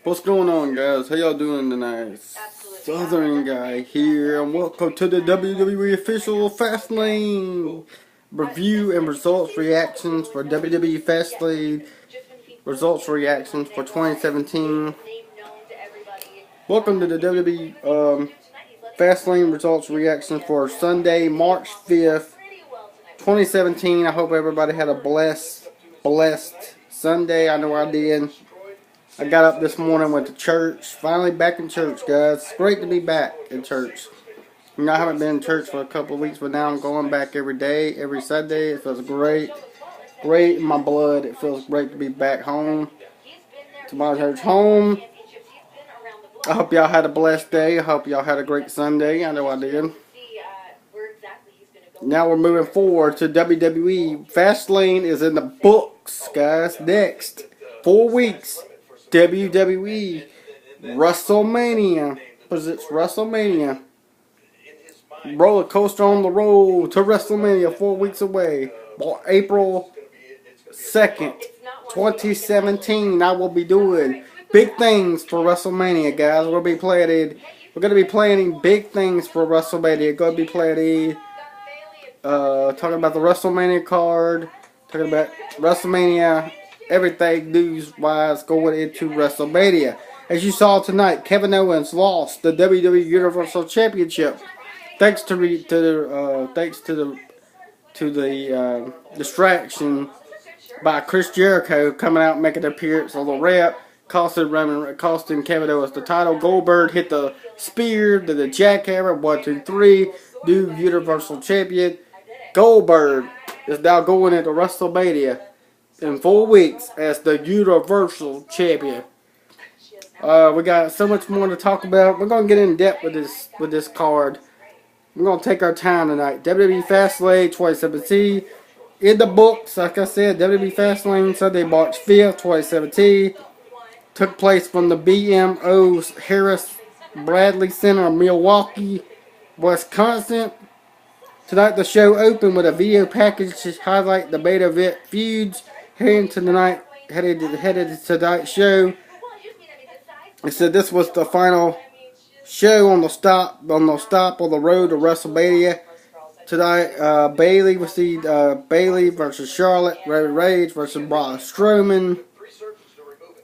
What's going on, guys? How y'all doing tonight? Southern Guy here, and welcome to the WWE official FASTLANE review and results reactions for WWE FASTLANE results reactions for 2017. Welcome to the WWE FASTLANE results reaction for Sunday, March 5th, 2017. I hope everybody had a blessed Sunday. I know I did. I got up this morning, went to church. Finally back in church, guys. It's great to be back in church. You know, I haven't been in church for a couple of weeks, but now I'm going back every day, every Sunday. It feels great. Great in my blood. It feels great to be back home. To my church home. I hope y'all had a blessed day. I hope y'all had a great Sunday. I know I did. Now we're moving forward to WWE. Fastlane is in the books, guys. Next 4 weeks. WWE WrestleMania. What is it? WrestleMania. Roller coaster on the road to WrestleMania 4 weeks away. April 2nd, 2017. I will be doing big things for WrestleMania, guys. We're going to be planning big things for WrestleMania. Going to be planning, talking about the WrestleMania card, talking about WrestleMania. Everything news-wise going into WrestleMania. As you saw tonight, Kevin Owens lost the WWE Universal Championship thanks to the distraction by Chris Jericho coming out and making an appearance on the rep, costing Kevin Owens the title. Goldberg hit the spear, did the jackhammer, 1, 2, 3, new Universal Champion. Goldberg is now going into WrestleMania in 4 weeks as the Universal Champion. We got so much more to talk about. We're gonna get in depth with this card. We're gonna take our time tonight. WWE Fastlane 2017 in the books. Like I said, WWE Fastlane Sunday, March 5th, 2017 took place from the BMO Harris Bradley Center in Milwaukee, Wisconsin. Tonight the show opened with a video package to highlight the main event feuds headed to tonight's show. It said this was the final show on the stop on the road to WrestleMania. Tonight, Bailey versus Charlotte, Rage versus Braun Strowman,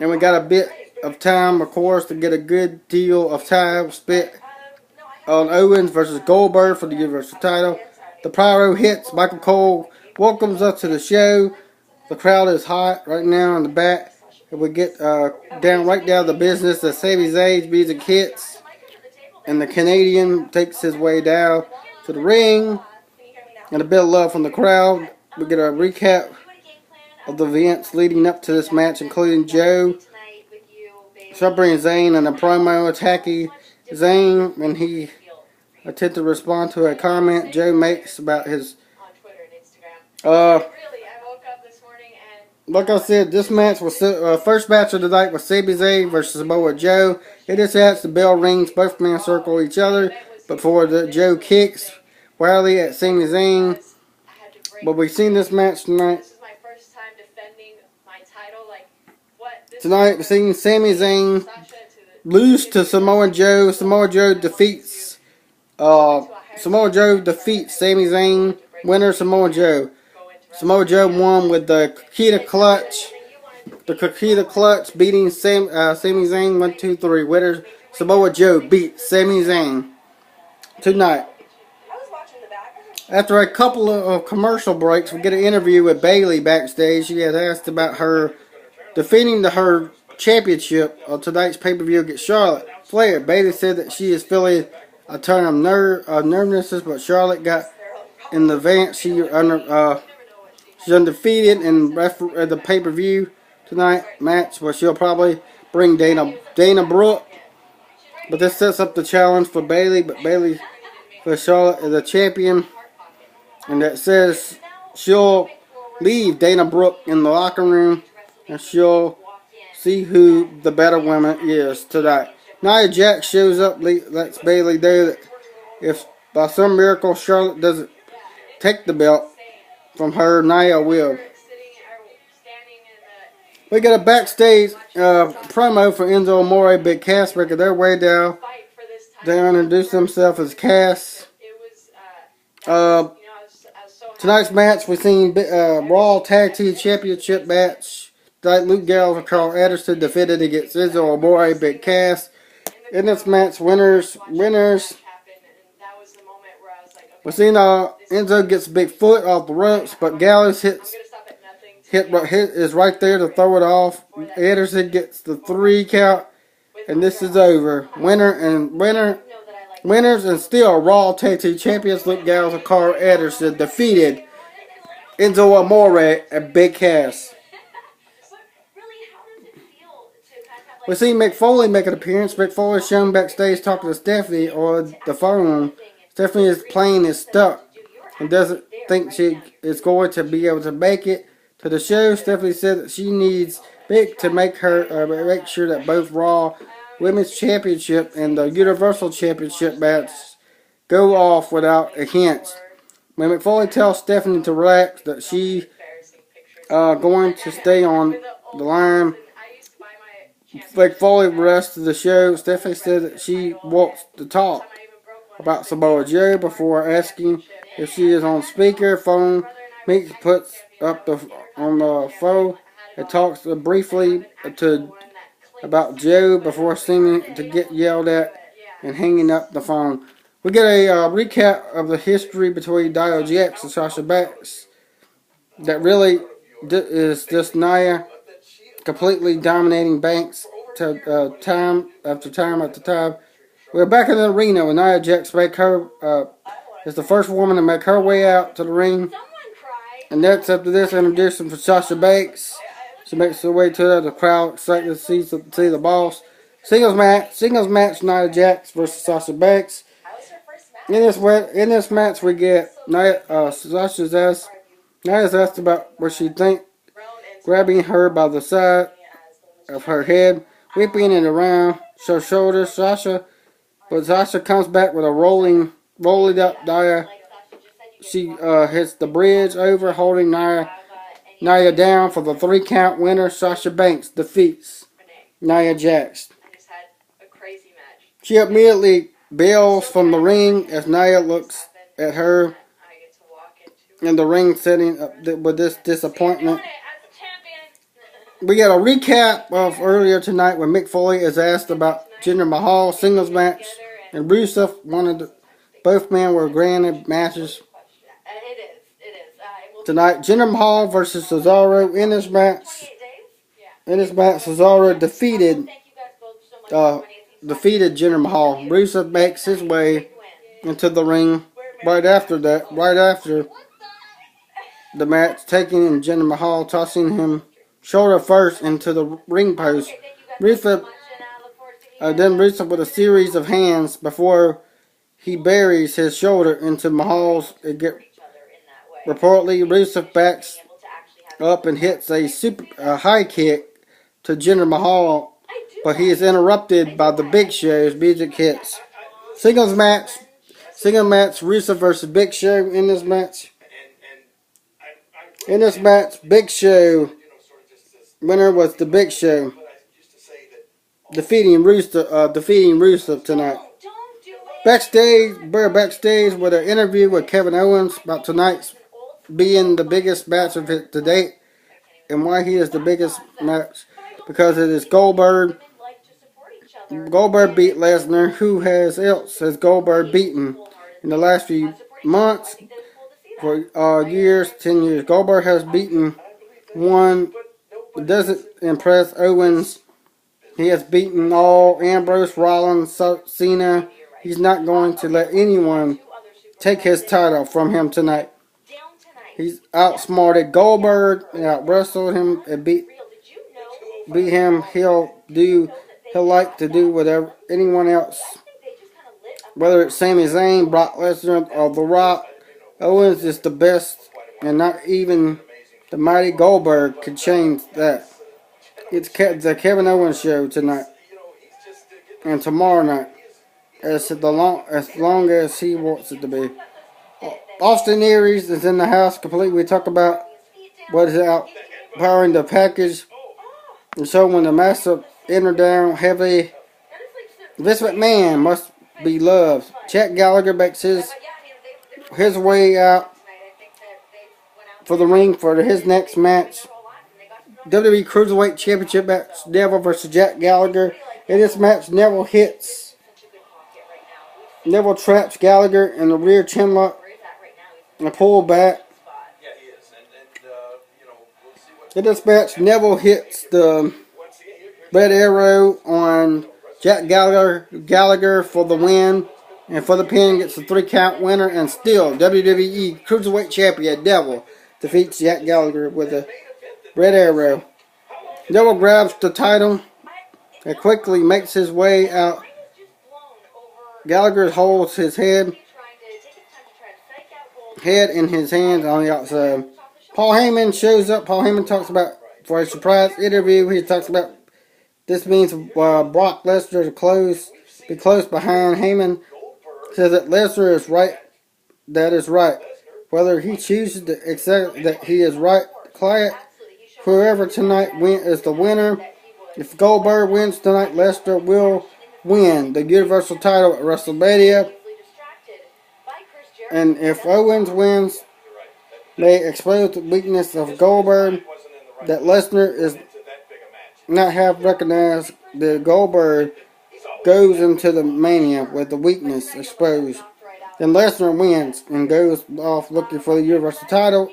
and we got a bit of time, of course, to get a good deal of time spent on Owens versus Goldberg for the Universal title. The pyro hits. Michael Cole welcomes us to the show. The crowd is hot right now in the back. And we get right down to business. The Sami Zayn's music hits. And the Canadian takes his way down to the ring. And a bit of love from the crowd. We get a recap of the events leading up to this match, including Joe bringing Zayn and a promo attacking Zayn when he attempted to respond to a comment Joe makes about his like I said, this match was first match of the night was Sami Zayn versus Samoa Joe. It is as the bell rings, both men circle each other before the Joe kicks wildly at Sami Zayn. But we've seen this match tonight. Tonight we've seen Sami Zayn lose to Samoa Joe. Samoa Joe defeats Sami Zayn. Winner Samoa Joe. Samoa Joe won with the Kakita Clutch. The Kakita Clutch beating Sami Zayn 1, 2, 3. Winner Samoa Joe beat Sami Zayn tonight. After a couple of commercial breaks, we get an interview with Bailey backstage. She has asked about her defending her championship on tonight's pay-per-view against Charlotte Flair. Bailey said that she is feeling a turn of nervousness, but Charlotte got in the advance. She's undefeated in the pay-per-view tonight match, where she'll probably bring Dana Brooke. But this sets up the challenge for Bailey. But Bailey for Charlotte is a champion, and that says she'll leave Dana Brooke in the locker room, and she'll see who the better woman is tonight. Nia Jax shows up, lets Bailey know that if by some miracle Charlotte doesn't take the belt from her, Nia will. We got a backstage promo for Enzo Amore, Big Cass, making their way down. They introduce themselves as Cass. Uh, Tonight's match, we seen Raw Tag Team Championship match. Luke Gallows and Carl Anderson defeated against Enzo Amore, Big Cass. In this match, winners. We seen Enzo gets a big foot off the ropes, but Gallows is right there to throw it off. Anderson gets the 3 count, and this is over. Winners and still Raw Tag Team Champions Luke Gallows and Carl Anderson defeated Enzo Amore and Big Cass. We see Mick Foley make an appearance. Mick Foley is shown backstage talking to Stephanie on the phone. Stephanie's plane is stuck and doesn't think she is going to be able to make it to the show. Stephanie said that she needs Mick to make sure that both Raw Women's Championship and the Universal Championship match go off without a hitch. When Mick Foley tells Stephanie to relax, that she going to stay on the line. Mick Foley the rest of the show. Stephanie said that she wants to talk about Samoa Joe before asking if she is on speaker phone. Mick puts up on the phone and talks briefly about Joe before seeming to get yelled at and hanging up the phone. We get a recap of the history between Nia Jax and Sasha Banks. That really is just Nia completely dominating Banks time after time. We're back in the arena with Nia Jax is the first woman to make her way out to the ring. And next after this, introducing for Sasha Banks. She makes her way to the crowd, excited to see the boss. Singles match, Nia Jax versus Sasha Banks. In this match, we get Sasha's asked. Nia's asked about what she think, grabbing her by the side of her head, whipping it around her shoulders. Sasha comes back with a rolling up Nia. She hits the bridge over, holding Nia down for the 3 count winner. Sasha Banks defeats Nia Jax. She immediately bails from the ring as Nia looks at her in the ring setting with this disappointment. We got a recap of earlier tonight when Mick Foley is asked about Jinder Mahal singles match, and Rusev both men were granted matches tonight. Jinder Mahal versus Cesaro. In this match, Cesaro defeated Jinder Mahal. Rusev makes his way into the ring right after the match, taking in Jinder Mahal, tossing him shoulder first into the ring post. Rusev with a series of hands before he buries his shoulder into Mahal's. Reportedly, Rusev backs up and hits a high kick to Jinder Mahal, but he is interrupted by the Big Show's music hits. Singles match, Rusev versus Big Show. In this match, Big Show winner was the Big Show, defeating Rusev tonight. We're backstage with an interview with Kevin Owens about tonight's being the biggest match of it to date, and why he is the biggest match, because it is Goldberg. Goldberg beat Lesnar. Who else has Goldberg beaten in the last few months? For 10 years, Goldberg has beaten one. It doesn't impress Owens. He has beaten all Ambrose, Rollins, Cena. He's not going to let anyone take his title from him tonight. He's outsmarted Goldberg and out-wrestled him and beat him. He'll like to do whatever anyone else, whether it's Sami Zayn, Brock Lesnar, or The Rock. Owens is the best, and not even the mighty Goldberg could change that. It's the Kevin Owens show tonight and tomorrow night, as long as he wants it to be. Austin Aries is in the house completely. We talk about what is out powering the package And so when the master entered down heavy, Vince McMahon must be loved. Jack Gallagher makes his way out for the ring for his next match. WWE Cruiserweight Championship match, Neville versus Jack Gallagher. In this match, Neville traps Gallagher in the rear chinlock and pull back. In this match, Neville hits the Red Arrow on Jack Gallagher for the win. And for the pin, gets the 3-count winner. And still, WWE Cruiserweight Champion Neville defeats Jack Gallagher with a Red Arrow. Neville grabs the title and quickly makes his way out. Gallagher holds his head in his hands on the outside. Paul Heyman shows up. Paul Heyman talks about, for a surprise interview, he talks about this means Brock Lesnar to be close behind. Heyman says that Lesnar is right. That is right. Whether he chooses to accept that he is right, whoever tonight is the winner. If Goldberg wins tonight, Lesnar will win the Universal title at WrestleMania. And if Owens wins, may expose the weakness of Goldberg that Lesnar is not have recognized. That Goldberg goes into the Mania with the weakness exposed. Then Lesnar wins and goes off looking for the Universal title.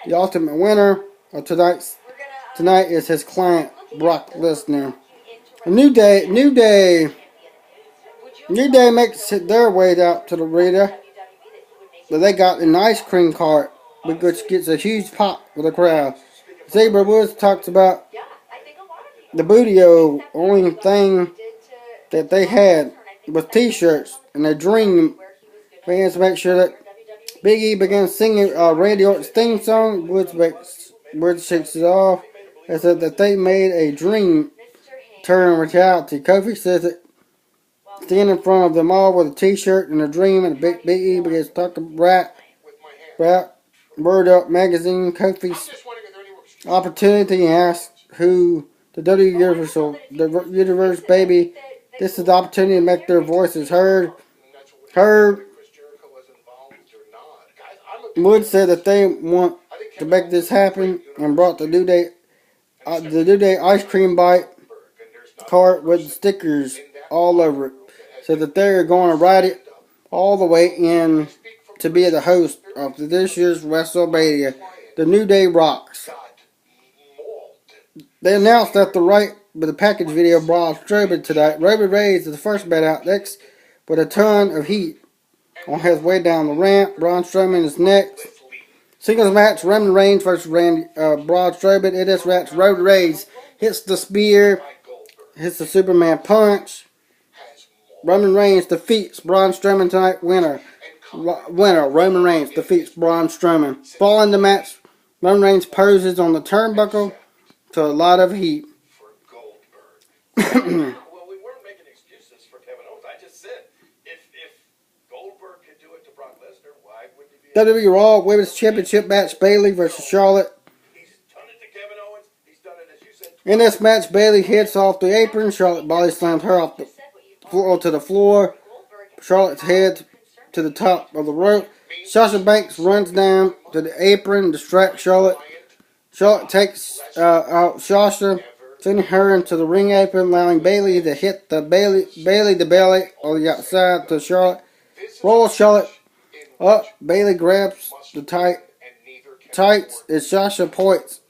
The ultimate winner of tonight is his client, Brock Lesnar. New Day makes their way out to the arena. But they got an ice cream cart, which gets a huge pop for the crowd. Xavier Woods talks about the Booty-O, only thing that they had was t-shirts and a dream. Fans make sure that Big E begins singing Randy Orton's theme song. Woods shakes it off and said that they made a dream turn reality. Kofi says that stand in front of them all with a t-shirt and a dream, and Big E begins talking rap Word Up magazine. Kofi's opportunity and asks who the Universe baby. This is the opportunity to make their voices heard. Wood said that they want to make this happen and brought the New Day ice cream bite cart with stickers all over it. So that they're going to ride it all the way in to be the host of this year's WrestleMania. The New Day rocks. They announced that the package video of Braun Strowman tonight. Roman Reigns is the first man out next with a ton of heat on his way down the ramp. Braun Strowman is next. Singles match, Roman Reigns versus Braun Strowman. In this match, Roman Reigns hits the spear, hits the Superman punch. Roman Reigns defeats Braun Strowman tonight. Winner. Roman Reigns defeats Braun Strowman. Following the match, Roman Reigns poses on the turnbuckle to a lot of heat. Well, we weren't making excuses for Kevin Owens. I just said if Goldberg could do it to Brock Lesnar, why wouldn't he be? WWE Raw Women's Championship match: Bayley versus Charlotte. He's done it to Kevin Owens. He's done it, as you said. In this match, Bayley hits off the apron. Charlotte body slams her off the floor to the floor. Charlotte's head to the top of the rope. Sasha Banks runs down to the apron, distracts Charlotte. Charlotte takes out Sasha, sending her into the ring apron, allowing Bayley to hit the belly on the outside to Charlotte. Rolls Charlotte up. Bayley grabs the tights as Sasha points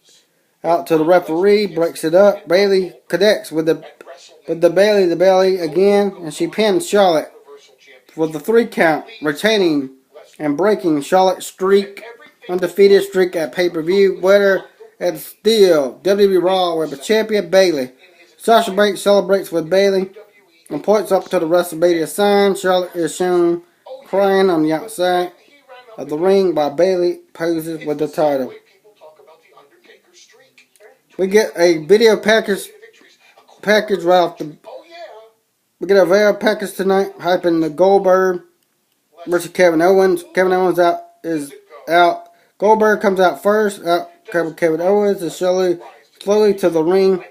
out to the referee, breaks it up. Bayley connects with the belly again, and she pins Charlotte for the 3 count, retaining and breaking Charlotte's undefeated streak at pay-per-view. Winner and still WWE Raw Women's Champion Bayley. Sasha Banks celebrates with Bayley and points up to the WrestleMania sign. Charlotte is shown crying on the outside of the ring while Bayley poses with the title. We get a video package right off the. We get a video package tonight, hyping the Goldberg versus Kevin Owens. Kevin Owens is out. Goldberg comes out first. Out Kevin Owens is slowly to the ring.